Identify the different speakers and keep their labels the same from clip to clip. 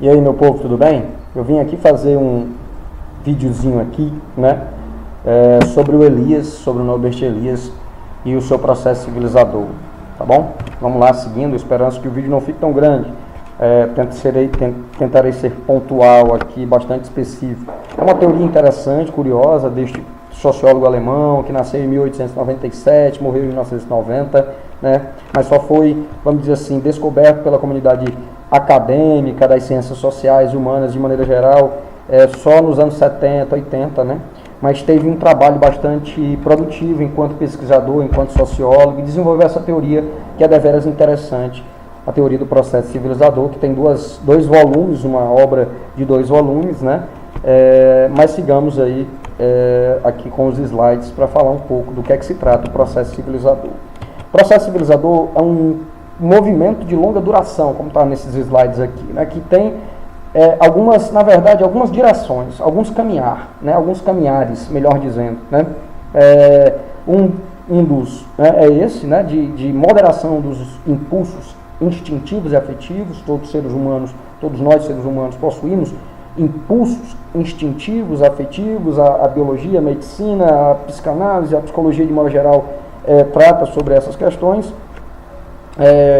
Speaker 1: E aí, meu povo, tudo bem? Eu vim aqui fazer um videozinho aqui, né, sobre o Elias, sobre o Norbert Elias e o seu processo civilizador, tá bom? Vamos lá, seguindo, esperando que o vídeo não fique tão grande. Tentarei ser pontual aqui, bastante específico. É uma teoria interessante, curiosa, deste sociólogo alemão, que nasceu em 1897, morreu em 1990, né, mas só foi, vamos dizer assim, descoberto pela comunidade acadêmica das ciências sociais e humanas de maneira geral, só nos anos 70, 80, né? Mas teve um trabalho bastante produtivo enquanto pesquisador, enquanto sociólogo, e desenvolveu essa teoria que é deveras interessante, a teoria do processo civilizador, que tem dois volumes, uma obra de 2 volumes, né? Mas sigamos aí aqui com os slides para falar um pouco do que é que se trata o processo civilizador. O processo civilizador é um movimento de longa duração, como está nesses slides aqui, né, que tem algumas direções, alguns caminhares, melhor dizendo, né, um dos, né, é esse, né, de moderação dos impulsos instintivos e afetivos. Todos nós seres humanos possuímos impulsos instintivos, afetivos, a biologia, a medicina, a psicanálise, a psicologia de modo geral trata sobre essas questões.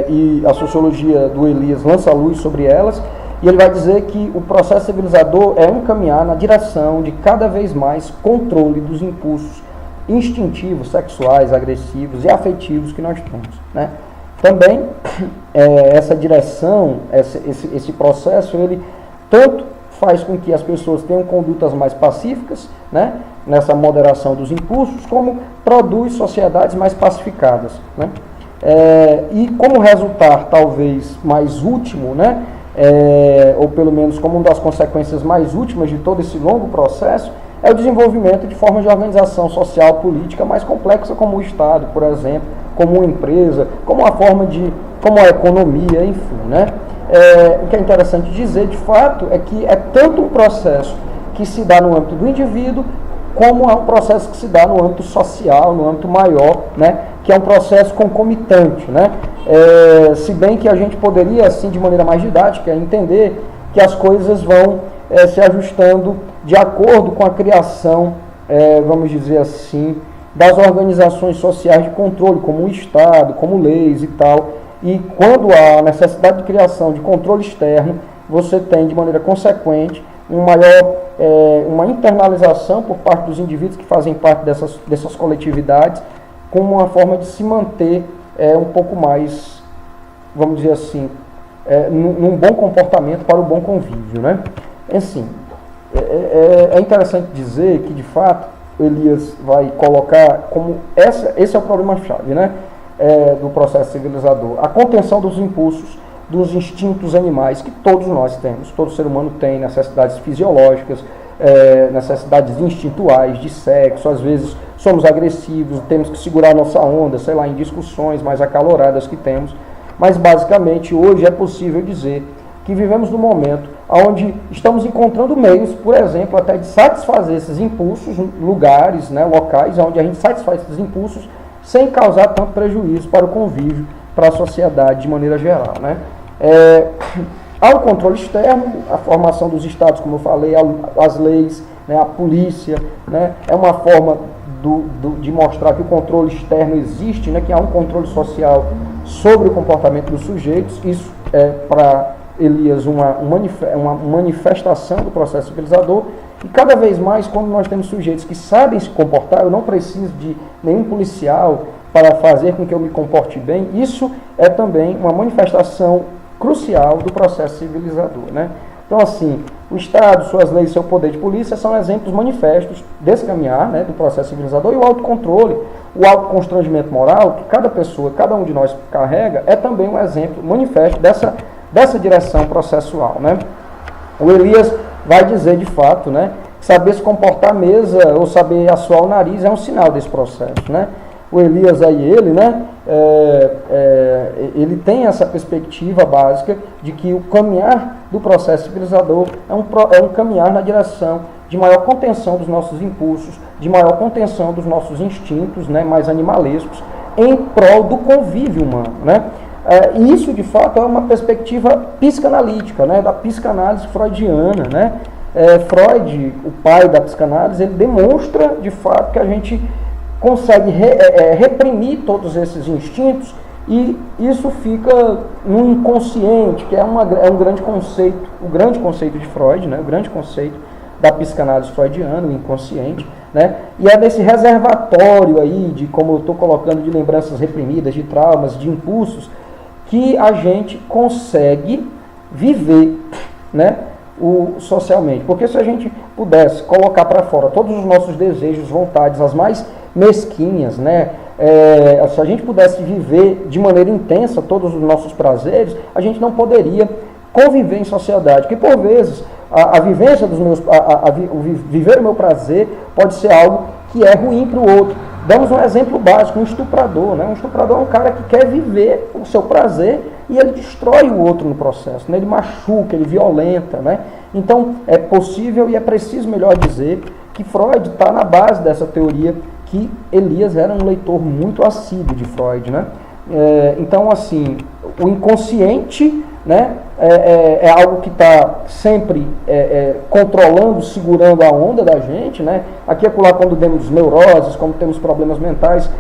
Speaker 1: E a sociologia do Elias lança a luz sobre elas, e ele vai dizer que o processo civilizador é um caminhar na direção de cada vez mais controle dos impulsos instintivos, sexuais, agressivos e afetivos que nós temos, né? Também essa direção, esse processo, ele tanto faz com que as pessoas tenham condutas mais pacíficas, né, nessa moderação dos impulsos, como produz sociedades mais pacificadas, né? E como resultado talvez mais último, né, ou pelo menos como uma das consequências mais últimas de todo esse longo processo, é o desenvolvimento de formas de organização social política mais complexa, como o Estado, por exemplo, como uma empresa, como a economia, enfim, né? O que é interessante dizer, de fato, é que é tanto um processo que se dá no âmbito do indivíduo, como é um processo que se dá no âmbito social, no âmbito maior, né, que é um processo concomitante, né? Se bem que a gente poderia, assim, de maneira mais didática, entender que as coisas vão se ajustando de acordo com a criação, vamos dizer assim, das organizações sociais de controle, como o Estado, como leis e tal. E quando há necessidade de criação de controle externo, você tem, de maneira consequente, uma internalização por parte dos indivíduos que fazem parte dessas coletividades, como uma forma de se manter um pouco mais, vamos dizer assim, num bom comportamento para o bom convívio, né? Assim, é interessante dizer que, de fato, Elias vai colocar como esse é o problema-chave, né, do processo civilizador, a contenção dos impulsos, dos instintos animais que todos nós temos. Todo ser humano tem necessidades fisiológicas, necessidades instintuais de sexo. Às vezes somos agressivos, temos que segurar nossa onda, sei lá, em discussões mais acaloradas que temos. Mas basicamente hoje é possível dizer que vivemos num momento onde estamos encontrando meios, por exemplo, até de satisfazer esses impulsos, lugares, né, locais onde a gente satisfaz esses impulsos sem causar tanto prejuízo para o convívio, para a sociedade de maneira geral, né? Há o controle externo, a formação dos estados, como eu falei, as leis, né, a polícia, né, é uma forma de mostrar que o controle externo existe, né, que há um controle social sobre o comportamento dos sujeitos. Isso é, para Elias, uma manifestação do processo civilizador. E cada vez mais, quando nós temos sujeitos que sabem se comportar, eu não preciso de nenhum policial para fazer com que eu me comporte bem, isso é também uma manifestação crucial do processo civilizador, né? Então, assim, o Estado, suas leis, seu poder de polícia são exemplos manifestos desse caminhar, né, do processo civilizador. E o autocontrole, o autoconstrangimento moral que cada pessoa, cada um de nós carrega, é também um exemplo manifesto dessa direção processual, né? O Elias vai dizer, de fato, né, saber se comportar à mesa ou saber assoar o nariz é um sinal desse processo, né? O Elias aí, ele tem essa perspectiva básica de que o caminhar do processo civilizador é um caminhar na direção de maior contenção dos nossos impulsos, de maior contenção dos nossos instintos, né, mais animalescos, em prol do convívio humano, né? E isso, de fato, é uma perspectiva psicanalítica, né, da psicanálise freudiana, né? Freud, o pai da psicanálise, ele demonstra, de fato, que a gente consegue reprimir todos esses instintos e isso fica no inconsciente, que é um grande conceito, o grande conceito de Freud, né, o grande conceito da psicanálise freudiana, o inconsciente, né, e é desse reservatório aí, de como eu estou colocando, de lembranças reprimidas, de traumas, de impulsos, que a gente consegue viver, né, socialmente. Porque se a gente pudesse colocar para fora todos os nossos desejos, vontades, as mais mesquinhas, né, se a gente pudesse viver de maneira intensa todos os nossos prazeres, a gente não poderia conviver em sociedade. Porque por vezes a vivência dos meus, viver o meu prazer pode ser algo que é ruim para o outro. Damos um exemplo básico, um estuprador, né? Um estuprador é um cara que quer viver o seu prazer e ele destrói o outro no processo, né? Ele machuca, ele violenta, né? Então é possível e é preciso, melhor dizer, que Freud está na base dessa teoria, que Elias era um leitor muito assíduo de Freud, né? Então, assim, o inconsciente, né, é algo que está sempre controlando, segurando a onda da gente, né? Aqui e acolá, quando temos neuroses, quando temos problemas mentais,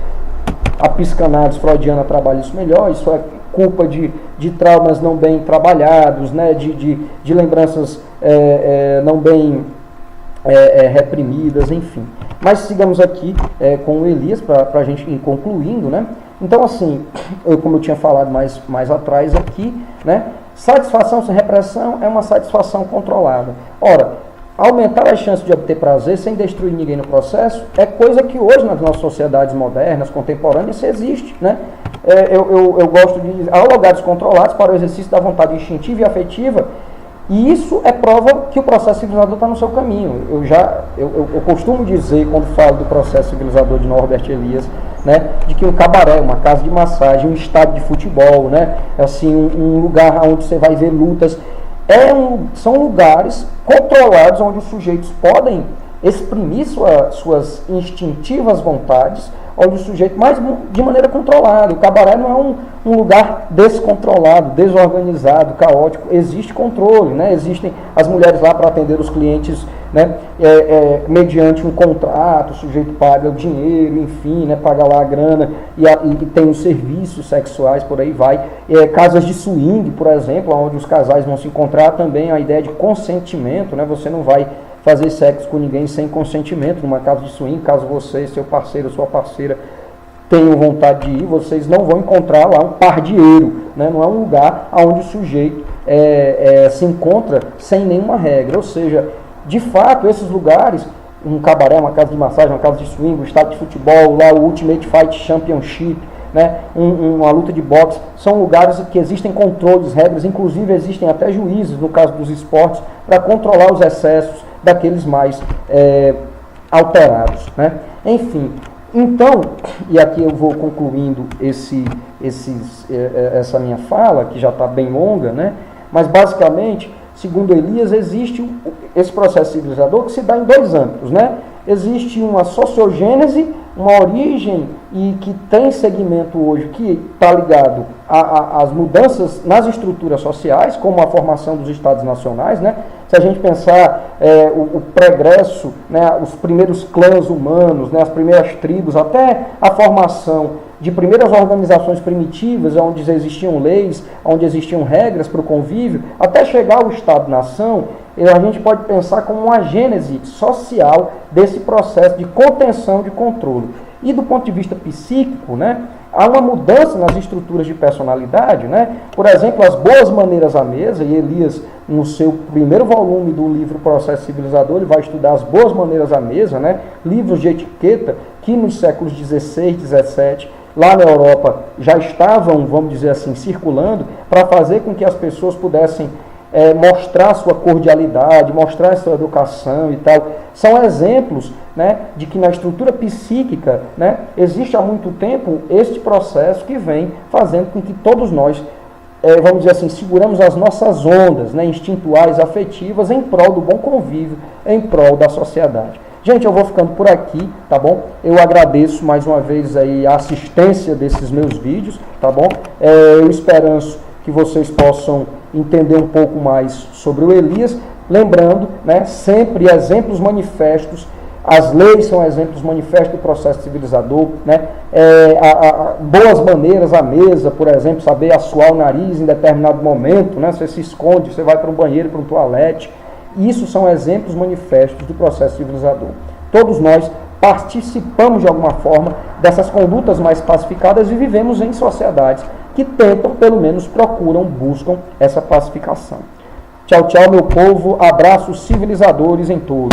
Speaker 1: a psicanálise freudiana trabalha isso melhor. Isso é culpa de traumas não bem trabalhados, né? De lembranças não bem reprimidas, enfim. Mas sigamos aqui com o Elias, para a gente ir concluindo, né? Então, assim, como eu tinha falado mais atrás aqui, né? Satisfação sem repressão é uma satisfação controlada. Ora, aumentar as chances de obter prazer sem destruir ninguém no processo é coisa que hoje nas nossas sociedades modernas, contemporâneas, isso existe, né? Eu gosto de dizer, há lugares controlados para o exercício da vontade instintiva e afetiva, e isso é prova que o processo civilizador está no seu caminho. Eu costumo dizer, quando falo do processo civilizador de Norbert Elias, né, de que um cabaré, uma casa de massagem, um estádio de futebol, né, assim, um lugar onde você vai ver lutas, são lugares controlados onde os sujeitos podem exprimir suas instintivas vontades, onde o sujeito, mas de maneira controlada. O cabaré não é um lugar descontrolado, desorganizado, caótico. Existe controle, né? Existem as mulheres lá para atender os clientes, né? Mediante um contrato, o sujeito paga o dinheiro, enfim, né? Paga lá a grana e tem os serviços sexuais, por aí vai. Casas de swing, por exemplo, onde os casais vão se encontrar, também a ideia de consentimento, né? Você não vai fazer sexo com ninguém sem consentimento numa casa de swing. Caso você, seu parceiro, sua parceira tenham vontade de ir, vocês não vão encontrar lá um pardieiro, né? Não é um lugar onde o sujeito se encontra sem nenhuma regra. Ou seja, de fato, esses lugares, um cabaré, uma casa de massagem, uma casa de swing, um estádio de futebol, lá o Ultimate Fight Championship, né? Uma luta de boxe, são lugares que existem controles, regras, inclusive existem até juízes, no caso dos esportes, para controlar os excessos daqueles mais alterados, né? Enfim, então, e aqui eu vou concluindo essa minha fala, que já está bem longa, né? Mas basicamente, segundo Elias, existe esse processo civilizador que se dá em dois âmbitos, né? Existe uma sociogênese, uma origem e que tem segmento hoje que está ligado às mudanças nas estruturas sociais, como a formação dos estados nacionais, né? Se a gente pensar o progresso, né, os primeiros clãs humanos, né, as primeiras tribos, até a formação de primeiras organizações primitivas, onde existiam leis, onde existiam regras para o convívio, até chegar ao Estado-nação, a gente pode pensar como uma gênese social desse processo de contenção, de controle. E do ponto de vista psíquico, né, há uma mudança nas estruturas de personalidade, né? Por exemplo, as boas maneiras à mesa, e Elias, no seu primeiro volume do livro Processo Civilizador, ele vai estudar as boas maneiras à mesa, né? Livros de etiqueta que nos séculos XVI, XVII, lá na Europa, já estavam, vamos dizer assim, circulando, para fazer com que as pessoas pudessem mostrar sua cordialidade, mostrar sua educação e tal. São exemplos, né, de que na estrutura psíquica, né, existe há muito tempo este processo que vem fazendo com que todos nós, vamos dizer assim, seguramos as nossas ondas, né, instintuais, afetivas, em prol do bom convívio, em prol da sociedade. Gente, eu vou ficando por aqui, tá bom? Eu agradeço mais uma vez aí a assistência desses meus vídeos, tá bom? Eu espero que vocês possam entender um pouco mais sobre o Elias, lembrando, né, sempre exemplos manifestos. As leis são exemplos manifestos do processo civilizador, né? Boas maneiras à mesa, por exemplo, saber assoar o nariz em determinado momento, né? Você se esconde, você vai para um banheiro, para um toalete. Isso são exemplos manifestos do processo civilizador. Todos nós participamos de alguma forma dessas condutas mais pacificadas e vivemos em sociedades que tentam, pelo menos procuram, buscam essa pacificação. Tchau, tchau, meu povo. Abraços civilizadores em todos.